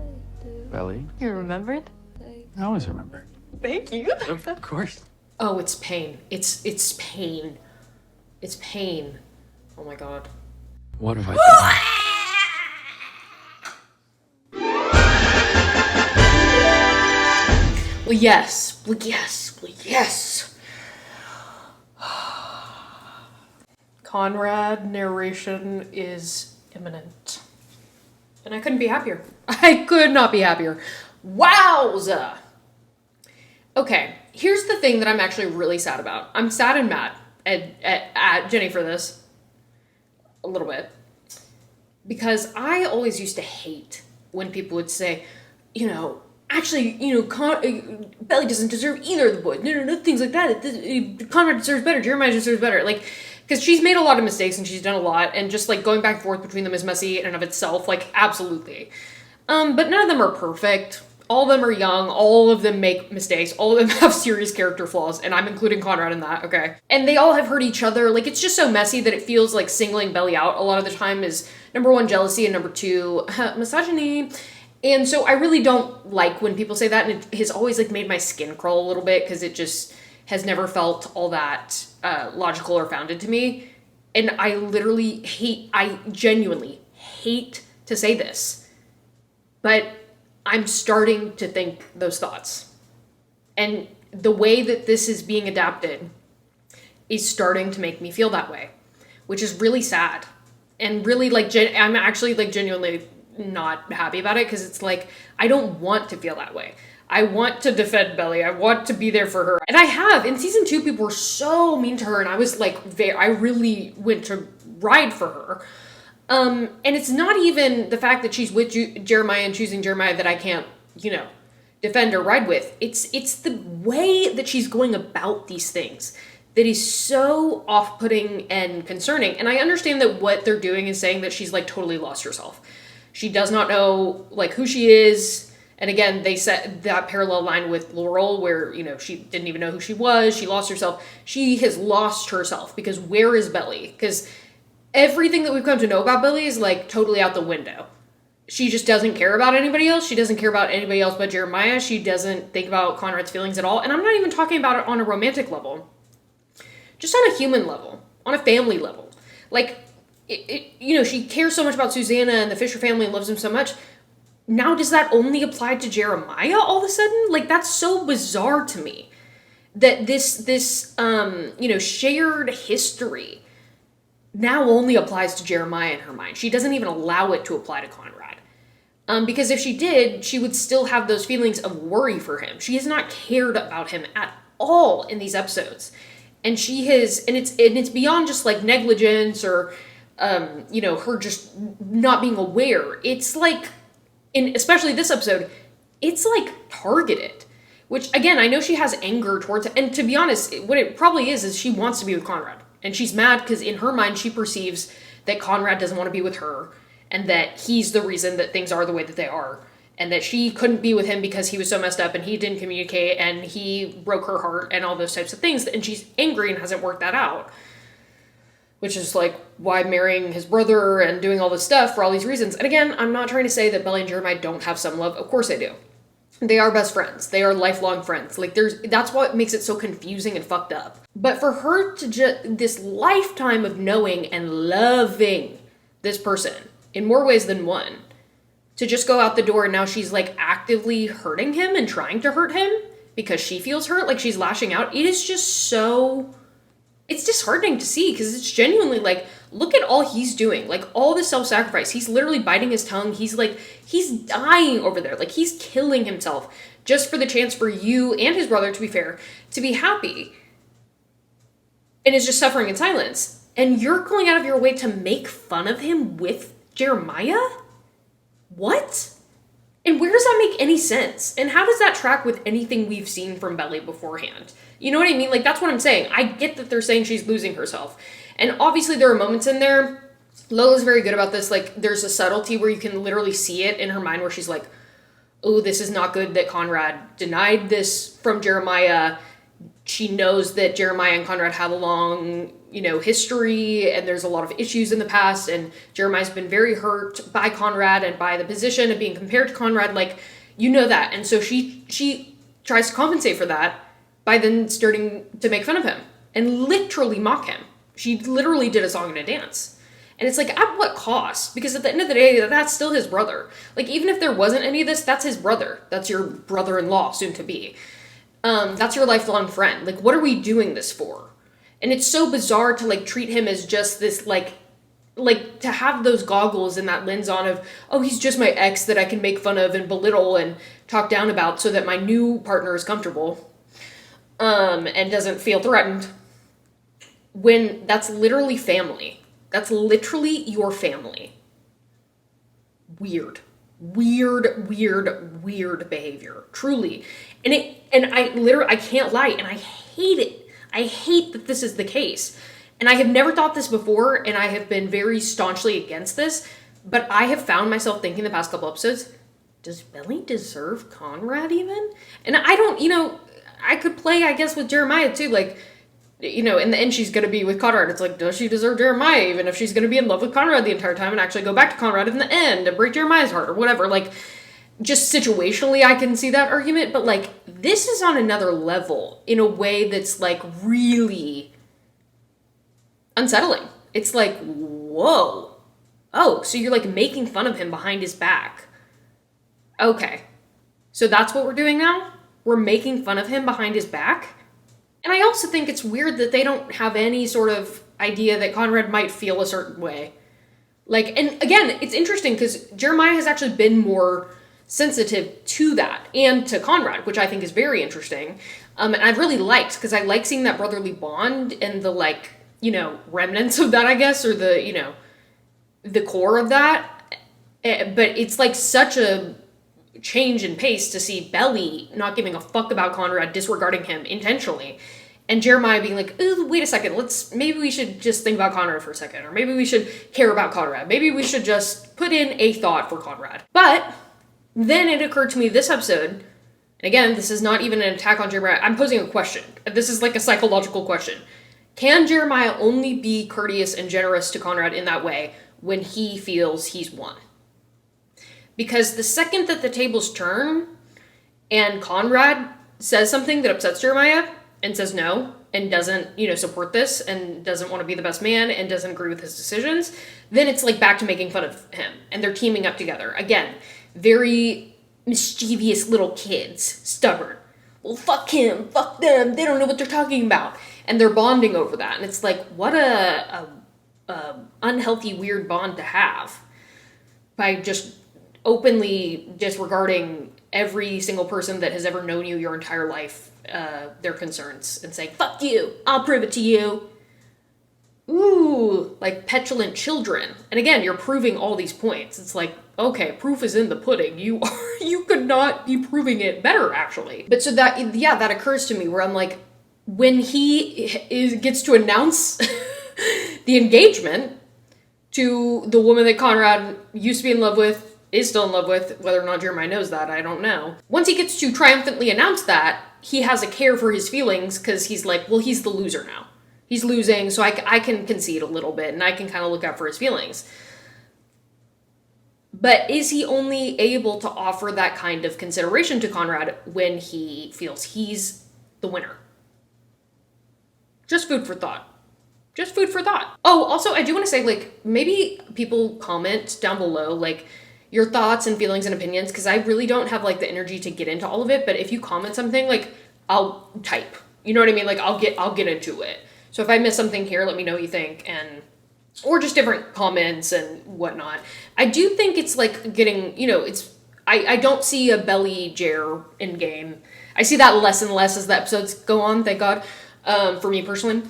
Belly.
You remembered?
I always remember.
Thank you.
Of course.
Oh, it's pain. It's pain. It's pain. Oh my god.
What have I done?
Well, yes. Well, yes. Well, yes. Conrad narration is imminent. And I couldn't be happier. I could not be happier. Wowza! Okay, here's the thing that I'm actually really sad about. I'm sad and mad at Jenny for this. A little bit. Because I always used to hate when people would say, you know, actually, you know, Belly doesn't deserve either of the boys. No, things like that. Conrad deserves better. Jeremiah deserves better. Like, because she's made a lot of mistakes and she's done a lot. And just, like, going back and forth between them is messy in and of itself. Like, absolutely. But none of them are perfect. All of them are young. All of them make mistakes. All of them have serious character flaws. And I'm including Conrad in that, okay? And they all have hurt each other. Like, it's just so messy that it feels like singling Belly out a lot of the time is, number one, jealousy, and number two, misogyny. And so I really don't like when people say that, and it has always like made my skin crawl a little bit because it just has never felt all that logical or founded to me. And I genuinely hate to say this, but I'm starting to think those thoughts. And the way that this is being adapted is starting to make me feel that way, which is really sad. And really, like, I'm actually, like, genuinely not happy about it because it's like, I don't want to feel that way. I want to defend Belly. I want to be there for her. And I have. In season 2, people were so mean to her, and I was, like, I really went to ride for her. And it's not even the fact that she's with Jeremiah and choosing Jeremiah that I can't, you know, defend or ride with. It's the way that she's going about these things that is so off-putting and concerning. And I understand that what they're doing is saying that she's, like, totally lost herself. She does not know, like, who she is. And again, they set that parallel line with Laurel where, you know, she didn't even know who she was. She lost herself. She has lost herself because where is Belly? Because everything that we've come to know about Belly is, like, totally out the window. She just doesn't care about anybody else. She doesn't care about anybody else but Jeremiah. She doesn't think about Conrad's feelings at all. And I'm not even talking about it on a romantic level. Just on a human level. On a family level. Like, you know, she cares so much about Susanna and the Fisher family and loves him so much. Now, does that only apply to Jeremiah all of a sudden? Like, that's so bizarre to me. That this you know, shared history now only applies to Jeremiah in her mind. She doesn't even allow it to apply to Conrad. Because if she did, she would still have those feelings of worry for him. She has not cared about him at all in these episodes. And she has, and it's beyond just, like, negligence or you know, her just not being aware. It's like, especially this episode, it's like targeted. Which, again, I know she has anger towards it. And to be honest, what it probably is she wants to be with Conrad. And she's mad because in her mind, she perceives that Conrad doesn't want to be with her. And that he's the reason that things are the way that they are. And that she couldn't be with him because he was so messed up and he didn't communicate and he broke her heart and all those types of things. And she's angry and hasn't worked that out. Which is, like, why marrying his brother and doing all this stuff for all these reasons. And again, I'm not trying to say that Belly and Jeremiah don't have some love. Of course they do. They are best friends. They are lifelong friends. Like, that's what makes it so confusing and fucked up. But for her to this lifetime of knowing and loving this person in more ways than one, to just go out the door and now she's, like, actively hurting him and trying to hurt him because she feels hurt, like she's lashing out. It is just so... It's disheartening to see because it's genuinely like, look at all he's doing. Like, all the self-sacrifice. He's literally biting his tongue. He's dying over there. Like, he's killing himself just for the chance for you and his brother, to be fair, to be happy. And is just suffering in silence. And you're going out of your way to make fun of him with Jeremiah? What? And where does that make any sense? And how does that track with anything we've seen from Belly beforehand? You know what I mean? Like, that's what I'm saying. I get that they're saying she's losing herself. And obviously there are moments in there, Lola's very good about this, like, there's a subtlety where you can literally see it in her mind where she's like, oh, this is not good that Conrad denied this from Jeremiah. She knows that Jeremiah and Conrad have a long, history, and there's a lot of issues in the past, and Jeremiah's been very hurt by Conrad and by the position of being compared to Conrad, like, that. And so she tries to compensate for that by then starting to make fun of him and literally mock him. She literally did a song and a dance. And it's like, at what cost? Because at the end of the day, that's still his brother. Like, even if there wasn't any of this, that's his brother. That's your brother-in-law, soon to be. That's your lifelong friend. Like, what are we doing this for? And it's so bizarre to, like, treat him as just this, like, to have those goggles and that lens on of, oh, he's just my ex that I can make fun of and belittle and talk down about so that my new partner is comfortable, and doesn't feel threatened. When that's literally family. That's literally your family. Weird behavior. Truly. And I can't lie, and I hate it. I hate that this is the case. And I have never thought this before, and I have been very staunchly against this, but I have found myself thinking the past couple episodes, does Belly deserve Conrad even? And I don't, I could play, I guess, with Jeremiah too, like, in the end she's going to be with Conrad. It's like, does she deserve Jeremiah even if she's going to be in love with Conrad the entire time and actually go back to Conrad in the end and break Jeremiah's heart or whatever? Like, just situationally I can see that argument, but like, this is on another level in a way that's like really unsettling. It's like, whoa. Oh, so you're like making fun of him behind his back. Okay. So that's what we're doing now? We're making fun of him behind his back? And I also think it's weird that they don't have any sort of idea that Conrad might feel a certain way. Like, and again, it's interesting because Jeremiah has actually been more sensitive to that and to Conrad, which I think is very interesting. And I've really liked, because I like seeing that brotherly bond and the, like, remnants of that, I guess, or the, the core of that. But it's like such a change in pace to see Belly not giving a fuck about Conrad, disregarding him intentionally, and Jeremiah being like, ooh, wait a second, maybe we should just think about Conrad for a second, or maybe we should care about Conrad, maybe we should just put in a thought for Conrad. But then it occurred to me this episode, and again, this is not even an attack on Jeremiah, I'm posing a question. This is like a psychological question. Can Jeremiah only be courteous and generous to Conrad in that way when he feels he's won? Because the second that the tables turn and Conrad says something that upsets Jeremiah and says no and doesn't, support this and doesn't want to be the best man and doesn't agree with his decisions, then it's like back to making fun of him and they're teaming up together. Again, very mischievous little kids, stubborn. Well, fuck him, fuck them, they don't know what they're talking about. And they're bonding over that. And it's like, what a unhealthy, weird bond to have by just openly disregarding every single person that has ever known you your entire life, their concerns, and saying, fuck you, I'll prove it to you. Ooh, like petulant children. And again, you're proving all these points. It's like, okay, proof is in the pudding. You could not be proving it better, actually. But so that occurs to me where I'm like, when he gets to announce the engagement to the woman that Conrad used to be in love with, is still in love with, whether or not Jeremiah knows that, I don't know. Once he gets to triumphantly announce that, he has a care for his feelings because he's like, well, he's the loser now. He's losing, so I can concede a little bit and I can kind of look out for his feelings. But is he only able to offer that kind of consideration to Conrad when he feels he's the winner? Just food for thought. Just food for thought. Oh, also, I do want to say, like, maybe people comment down below, like, your thoughts and feelings and opinions, because I really don't have, like, the energy to get into all of it, but if you comment something, like, I'll type. You know what I mean? Like, I'll get into it. So if I miss something here, let me know what you think, or just different comments and whatnot. I do think it's, like, getting, I don't see a Belly Jer in game. I see that less and less as the episodes go on, thank God, for me personally.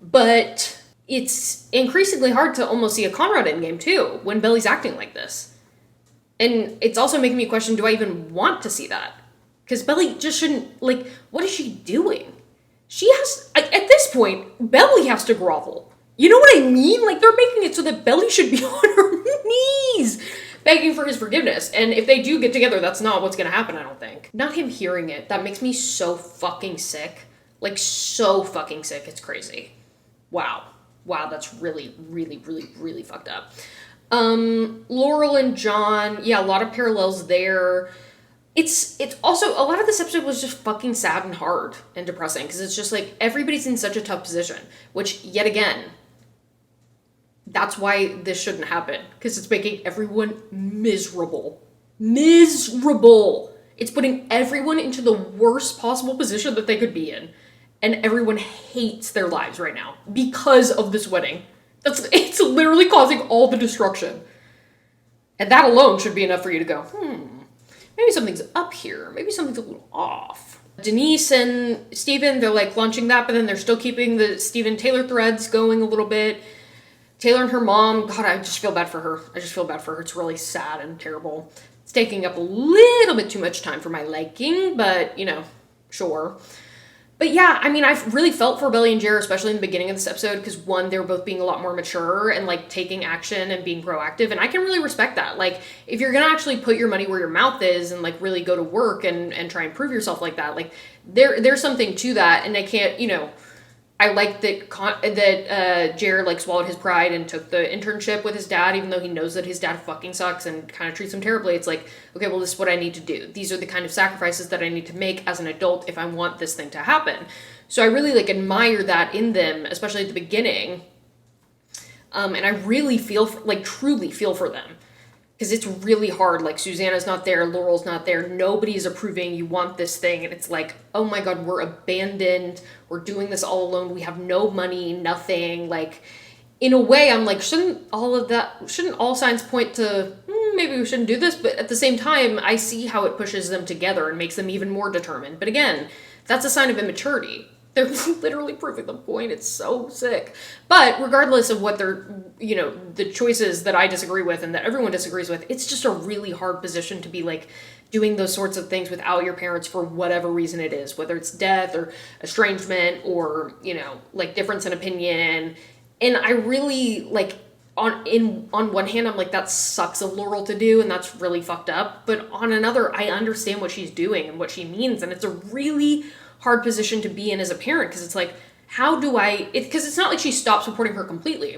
But it's increasingly hard to almost see a Conrad in game too, when Belly's acting like this. And it's also making me question, do I even want to see that? Because Belly just shouldn't, like, what is she doing? She has, at this point, Belly has to grovel. You know what I mean? Like, they're making it so that Belly should be on her knees begging for his forgiveness. And if they do get together, that's not what's gonna happen, I don't think. Not him hearing it, that makes me so fucking sick. Like, so fucking sick, it's crazy. Wow. Wow, that's really, really, really, really fucked up. Laurel and John, yeah, a lot of parallels there. It's also, a lot of this episode was just fucking sad and hard and depressing, because it's just like, everybody's in such a tough position, which, yet again, that's why this shouldn't happen, because it's making everyone miserable. Miserable! It's putting everyone into the worst possible position that they could be in, and everyone hates their lives right now because of this wedding. It's literally causing all the destruction. And that alone should be enough for you to go, maybe something's up here. Maybe something's a little off. Denise and Steven, they're like launching that, but then they're still keeping the Steven Taylor threads going a little bit. Taylor and her mom, God, I just feel bad for her. I just feel bad for her. It's really sad and terrible. It's taking up a little bit too much time for my liking, but, you know, sure. But yeah, I mean, I've really felt for Belly and Jer, especially in the beginning of this episode, because one, they were both being a lot more mature and like taking action and being proactive, and I can really respect that. Like, if you're gonna actually put your money where your mouth is and like really go to work and try and prove yourself like that, like there's something to that, and I can't, you know, I like that Jer like swallowed his pride and took the internship with his dad, even though he knows that his dad fucking sucks and kind of treats him terribly. It's like, okay, well, this is what I need to do. These are the kind of sacrifices that I need to make as an adult if I want this thing to happen. So I really like admire that in them, especially at the beginning. And I really truly feel for them. Because it's really hard. Like, Susanna's not there, Laurel's not there, nobody's approving, you want this thing, and it's like, oh my god, we're abandoned, we're doing this all alone, we have no money, nothing. Like, in a way, I'm like, shouldn't all signs point to, maybe we shouldn't do this? But at the same time, I see how it pushes them together and makes them even more determined. But again, that's a sign of immaturity. They're literally proving the point. It's so sick. But regardless of what they're, you know, the choices that I disagree with and that everyone disagrees with, it's just a really hard position to be like doing those sorts of things without your parents for whatever reason it is, whether it's death or estrangement or, you know, like difference in opinion. And I really like, on one hand, I'm like, that sucks of Laurel to do and that's really fucked up. But on another, I understand what she's doing and what she means. And it's a really hard position to be in as a parent, because it's like, how do because it's not like she stopped supporting her completely.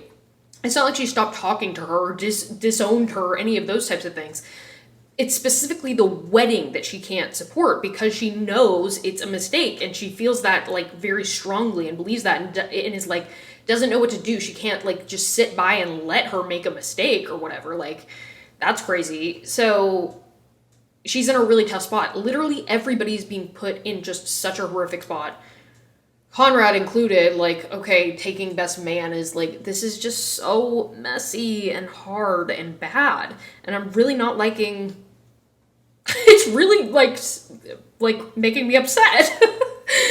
It's not like she stopped talking to her or disowned her, any of those types of things. It's specifically the wedding that she can't support because she knows it's a mistake and she feels that like very strongly and believes that and is like, doesn't know what to do. She can't like just sit by and let her make a mistake or whatever. Like, that's crazy. So she's in a really tough spot. Literally everybody's being put in just such a horrific spot. Conrad included, like, okay, taking best man is like, this is just so messy and hard and bad. And I'm really not liking, it's really like making me upset.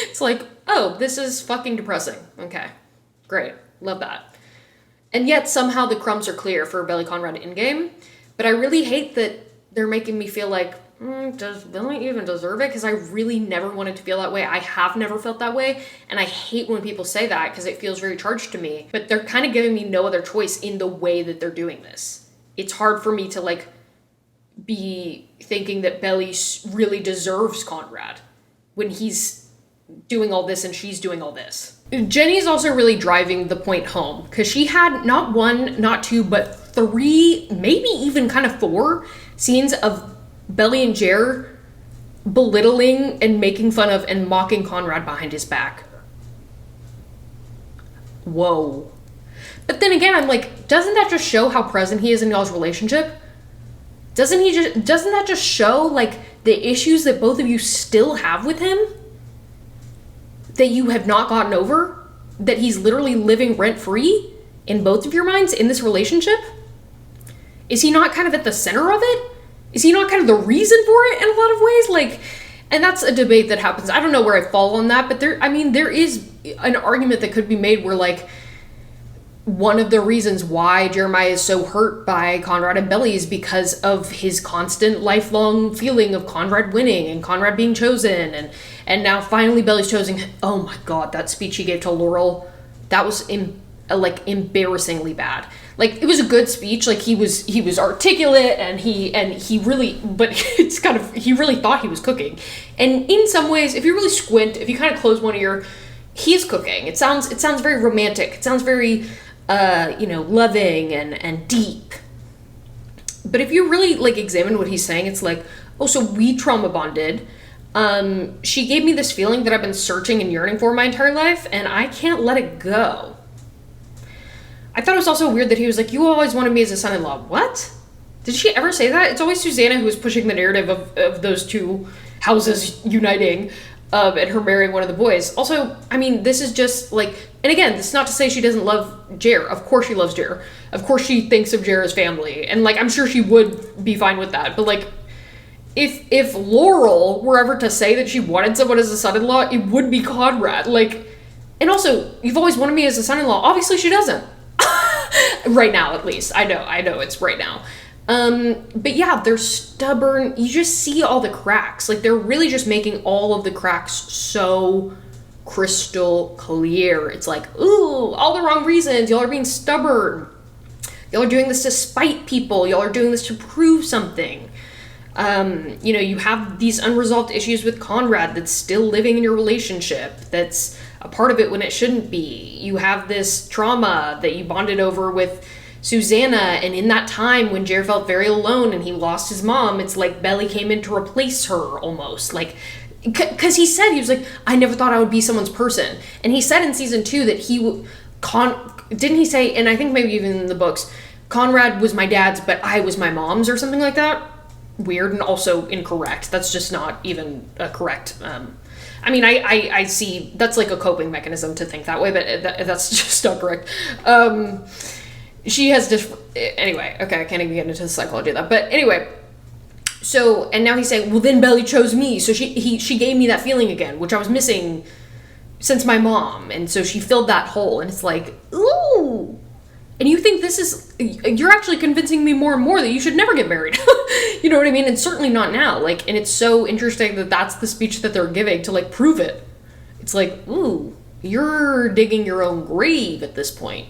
It's like, oh, this is fucking depressing. Okay, great, love that. And yet somehow the crumbs are clear for Belly Conrad in game, but I really hate that they're making me feel like, does Billy even deserve it? Because I really never wanted to feel that way. I have never felt that way, and I hate when people say that because it feels very charged to me. But they're kind of giving me no other choice in the way that they're doing this. It's hard for me to like be thinking that Belly really deserves Conrad when he's doing all this and she's doing all this. Jenny's also really driving the point home because she had not one, not two, but 3, maybe even kind of 4 scenes of Belly and Jer belittling and making fun of and mocking Conrad behind his back. Whoa. But then again, I'm like, doesn't that just show how present he is in y'all's relationship? Doesn't that just show like the issues that both of you still have with him? That you have not gotten over? That he's literally living rent-free in both of your minds in this relationship? Is he not kind of at the center of it? Is he not kind of the reason for it in a lot of ways? Like, and that's a debate that happens. I don't know where I fall on that, but there is an argument that could be made where like, one of the reasons why Jeremiah is so hurt by Conrad and Belly is because of his constant lifelong feeling of Conrad winning and Conrad being chosen, and now finally Belly's chosen. Oh my god, that speech he gave to Laurel, that was embarrassingly bad. Like, it was a good speech, like he was articulate, and he really, but it's kind of, he really thought he was cooking. And in some ways, if you really squint, if you kind of close one ear, he is cooking. It sounds very romantic. It sounds very loving and deep. But if you really like examine what he's saying, it's like, oh, so we trauma bonded. She gave me this feeling that I've been searching and yearning for my entire life, and I can't let it go. I thought it was also weird that he was like, you always wanted me as a son-in-law. What? Did she ever say that? It's always Susanna who was pushing the narrative of those two houses uniting, and her marrying one of the boys. Also, I mean, this is just like, and again, this is not to say she doesn't love Jer. Of course she loves Jer. Of course she thinks of Jer as family. And like, I'm sure she would be fine with that. But like, if Laurel were ever to say that she wanted someone as a son-in-law, it would be Conrad. Like, and also, you've always wanted me as a son-in-law. Obviously she doesn't. Right now, at least. I know it's right now. But yeah, they're stubborn. You just see all the cracks. Like, they're really just making all of the cracks so crystal clear. It's like, ooh, all the wrong reasons. Y'all are being stubborn. Y'all are doing this to spite people. Y'all are doing this to prove something. You have these unresolved issues with Conrad that's still living in your relationship, that's a part of it when it shouldn't be. You have this trauma that you bonded over with Susanna, and in that time when Jer felt very alone and he lost his mom, it's like Belly came in to replace her almost. Like, because he was like, I never thought I would be someone's person. And he said in season 2 that didn't he say, and I think maybe even in the books, Conrad was my dad's, but I was my mom's, or something like that? Weird and also incorrect. That's just not even a correct, I mean, I see that's like a coping mechanism to think that way, but that's just not correct. She has anyway, okay, I can't even get into the psychology of that. But anyway, so, and now he's saying, well, then Belly chose me. So she gave me that feeling again, which I was missing since my mom. And so she filled that hole, and it's like, ooh. And you think you're actually convincing me more and more that you should never get married. You know what I mean? And certainly not now. Like, and it's so interesting that that's the speech that they're giving to like prove it. It's like, ooh, you're digging your own grave at this point.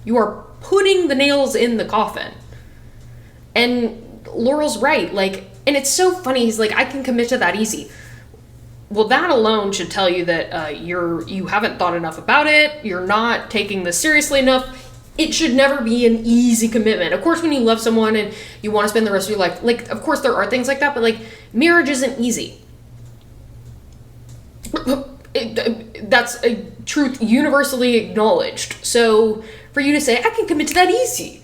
You are putting the nails in the coffin. And Laurel's right. Like, and it's so funny. He's like, I can commit to that easy. Well, that alone should tell you that you haven't thought enough about it. You're not taking this seriously enough. It should never be an easy commitment. Of course, when you love someone and you want to spend the rest of your life, like, of course there are things like that, but like, marriage isn't easy. That's a truth universally acknowledged. So for you to say, I can commit to that easy,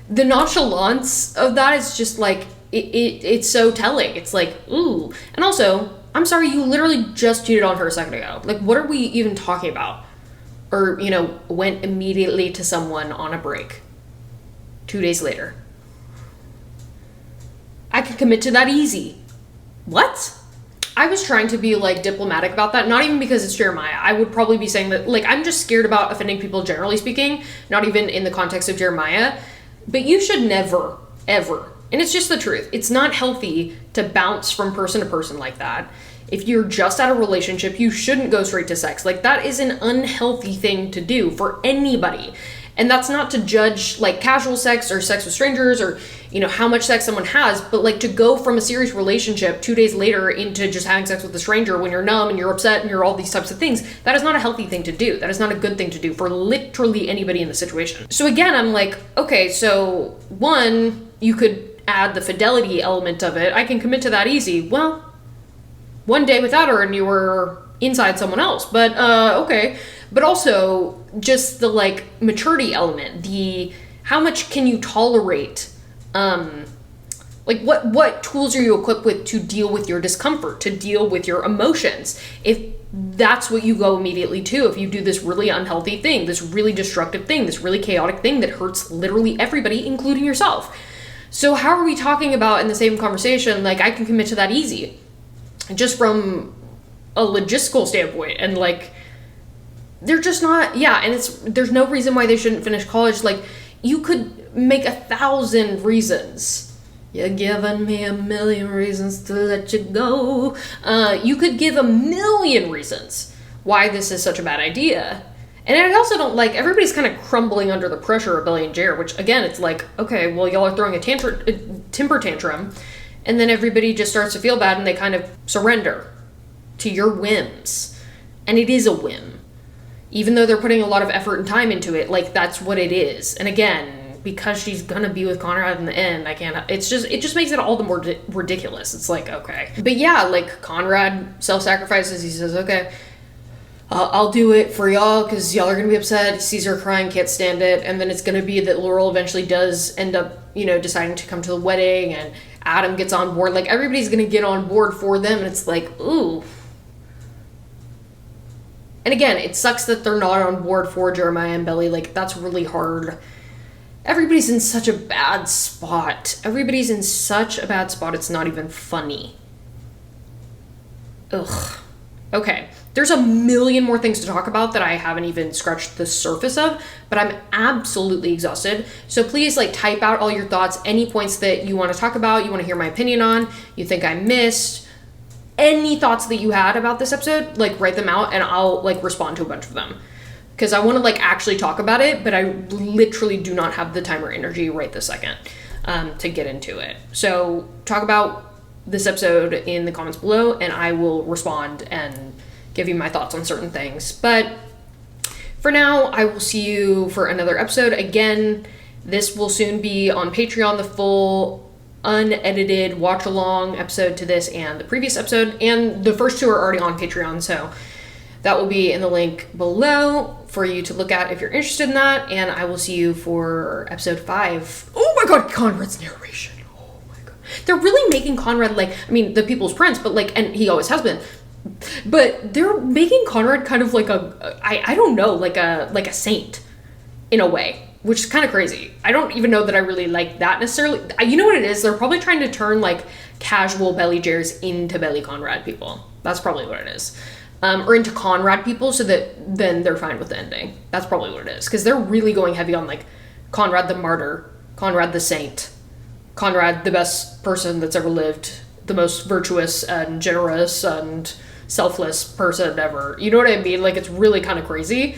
the nonchalance of that is just like, it's so telling. It's like, ooh. And also, I'm sorry, you literally just cheated on her a second ago. Like, what are we even talking about? Or, went immediately to someone on a break 2 days later. I can commit to that easy. What? I was trying to be like diplomatic about that, not even because it's Jeremiah. I would probably be saying that, like, I'm just scared about offending people generally speaking, not even in the context of Jeremiah. But you should never, ever, and it's just the truth, it's not healthy to bounce from person to person like that. If you're just out of a relationship, you shouldn't go straight to sex. Like, that is an unhealthy thing to do for anybody. And that's not to judge, like, casual sex or sex with strangers or, how much sex someone has, but, like, to go from a serious relationship 2 days later into just having sex with a stranger when you're numb and you're upset and you're all these types of things, that is not a healthy thing to do. That is not a good thing to do for literally anybody in the situation. So again, I'm like, okay, so one, you could add the fidelity element of it. I can commit to that easy. Well, one day without her and you were inside someone else, but okay. But also just the like maturity element, the how much can you tolerate, like what tools are you equipped with to deal with your discomfort, to deal with your emotions, if that's what you go immediately to, if you do this really unhealthy thing, this really destructive thing, this really chaotic thing that hurts literally everybody, including yourself. So how are we talking about in the same conversation, like, I can commit to that easy? Just from a logistical standpoint, and like, they're just not, yeah, and there's no reason why they shouldn't finish college. Like, you could make 1,000 reasons. You're giving me 1,000,000 reasons to let you go. You could give 1,000,000 reasons why this is such a bad idea. And I also don't like, everybody's kind of crumbling under the pressure of Belly and Jer, which again, it's like, okay, well, y'all are throwing a temper tantrum, and then everybody just starts to feel bad and they kind of surrender to your whims. And it is a whim. Even though they're putting a lot of effort and time into it, like, that's what it is. And again, because she's gonna be with Conrad in the end, it just makes it all the more ridiculous. It's like, okay. But yeah, like, Conrad self-sacrifices. He says, okay, I'll do it for y'all because y'all are gonna be upset. He sees her crying, can't stand it. And then it's gonna be that Laurel eventually does end up, you know, deciding to come to the wedding, and Adam gets on board. Like, everybody's gonna get on board for them, and it's like, ooh. And again, it sucks that they're not on board for Jeremiah and Belly. Like, that's really hard. Everybody's in such a bad spot. Everybody's in such a bad spot, it's not even funny. Ugh. Okay, there's 1,000,000 more things to talk about that I haven't even scratched the surface of, but I'm absolutely exhausted. So please, like, type out all your thoughts, any points that you want to talk about, you want to hear my opinion on, you think I missed, any thoughts that you had about this episode, like, write them out and I'll, like, respond to a bunch of them. Because I want to, like, actually talk about it, but I literally do not have the time or energy right this second to get into it. So talk about this episode in the comments below, and I will respond and give you my thoughts on certain things. But for now, I will see you for another episode. Again, this will soon be on Patreon, the full unedited watch-along episode to this and the previous episode. And the first two are already on Patreon, so that will be in the link below for you to look at if you're interested in that. And I will see you for episode 5. Oh my god, Conrad's narration. Oh my god. They're really making Conrad, like, I mean, the people's prince, but like, and he always has been. But they're making Conrad kind of like I don't know, like a saint in a way, which is kind of crazy. I don't even know that I really like that necessarily. You know what it is? They're probably trying to turn like casual Belly Jers into Belly Conrad people. That's probably what it is. Or into Conrad people, so that then they're fine with the ending. That's probably what it is. Because they're really going heavy on like Conrad the martyr, Conrad the saint, Conrad the best person that's ever lived, the most virtuous and generous and selfless person ever. You know what I mean? Like, it's really kind of crazy.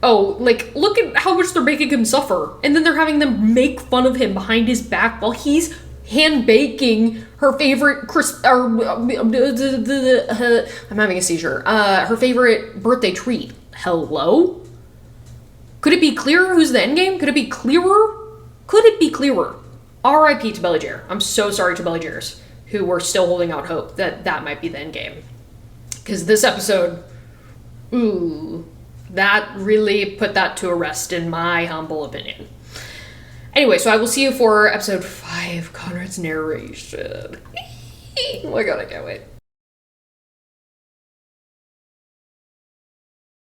Oh, like, look at how much they're making him suffer. And then they're having them make fun of him behind his back while he's hand baking her favorite I'm having a seizure. Her favorite birthday treat. Hello? Could it be clearer who's the endgame? Could it be clearer? Could it be clearer? R.I.P. to Belly Jer. I'm so sorry to Belly Jers who were still holding out hope that that might be the endgame. Because this episode, ooh, that really put that to a rest in my humble opinion. Anyway, so I will see you for episode 5, Conrad's narration. Oh my god, I can't wait.